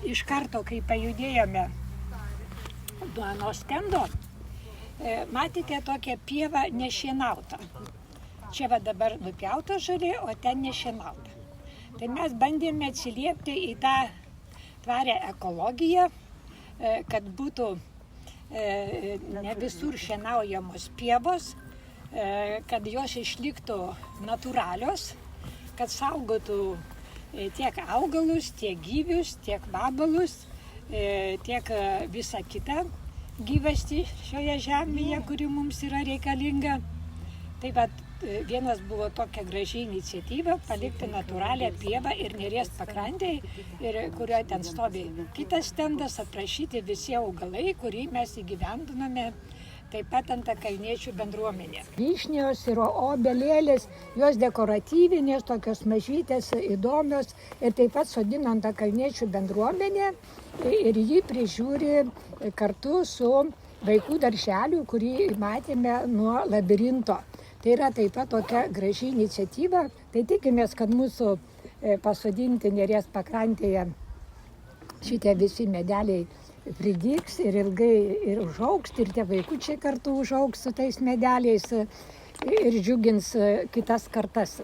iš karto, kai pajudėjome nuo stendo, matėte tokią pievą nešienauta. Čia va dabar nupjauta žolė, o ten nešienauta. Tai mes bandėme atsiliepti į tą tvarę ekologiją, kad būtų ne visur šienaujamos pievos, kad jos išliktų natūralios, kad saugotų tiek augalus, tiek gyvius, tiek vabalus, tiek visą kitą gyvastį šioje žemėje, kuri mums yra reikalinga. Taip pat vienas buvo tokia graži iniciatyva palikti natūralią pievą ir Neries pakrantėje, ir kurioje ten stovi kitas stendas, aprašyti visi augalai, kurį mes įgyvendiname taip pat ant kalniečių bendruomenė. Vyšnios ir obelėlės, jos dekoratyvinės, tokios mažytės, įdomios, ir taip pat sodinant kalniečių bendruomenė ir jį prižiūri kartu su vaikų darželiu, kurį matėme nuo labirinto. Tai yra taip pat tokia graži iniciatyva. Tai tikimės, kad mūsų pasodinti Neries pakrantėje šitie visi medeliai pridygs ir ilgai ir užaugs, ir tie vaikučiai kartu užaugs su tais medeliais ir džiugins kitas kartas.